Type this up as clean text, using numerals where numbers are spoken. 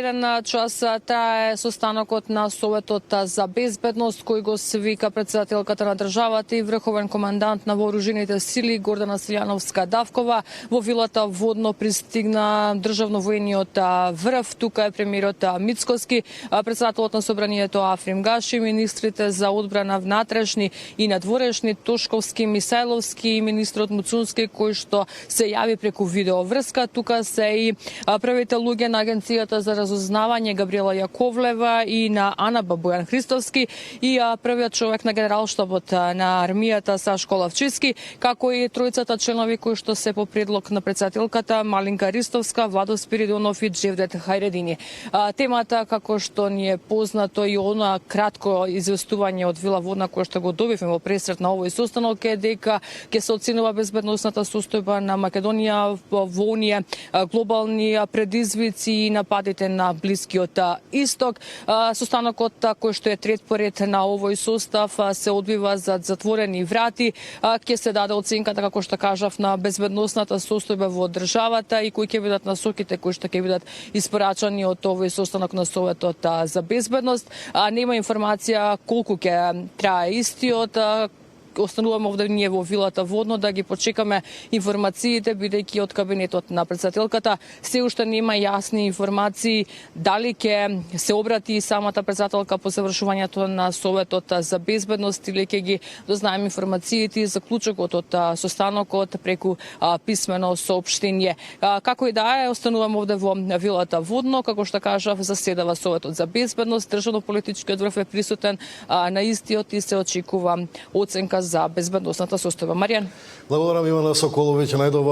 Еден час трае состанокот на Советот за безбедност кој го свика претседателката на државата и врховен командант на вооружените сили Гордана Силјановска-Давкова. Во вилата Водно пристигна државно-воениот врв. Тука е премиерот Мицкоски, претседателот на собранието Африм Гаши, министрите за одбрана внатрешни и надворешни Тошковски, Мисајловски и министрот Муцунски, кој што се јави преку видеоврска. Тука се и првите луѓе на Агенцијата за разузнавање Габриела Јаковлева и на Ана Бабојан Христовски и првиот човек на генералштабот на армијата Сашко Лавчевски, како и тројцата членови кои што се по предлог на претседателката Малинка Ристовска, Владо Спиридонов и Джевдет Хајредини. Темата, како што ни е познато и она кратко известување од Вила Водна кој што го добивме во пресрет на овој состанок е дека ќе се оценува безбедносната состојба на Македонија во оние глобални предизвици и нападите на Блискиот Исток. Состанокот кој што е трет поред на овој состав се одвива за затворени врати. Ќе се даде оценката, како што кажав, на безбедносната состојба во државата и кои ќе бидат насоките кои што ќе бидат испорачани од овој состанок на Советот за безбедност. Нема информација колку ќе трае истиот. Остануваме овде ние во вилата Водно да ги почекаме информациите, бидејќи од кабинетот на претседателката се уште нема јасни информации дали ќе се обрати самата претседателка по завршувањето на Советот за безбедност или ќе ги дознаеме информациите и заклучокот од состанокот преку писмено соопштение. Како и да е, остануваме овде во вилата Водно, како што кажав, заседава Советот за безбедност, државно-политичкиот врв е присутен на истиот и се очекува оценка за безбедносната состојба. Маријан. Благодарам, Ивана Соколовиќ. Најдобро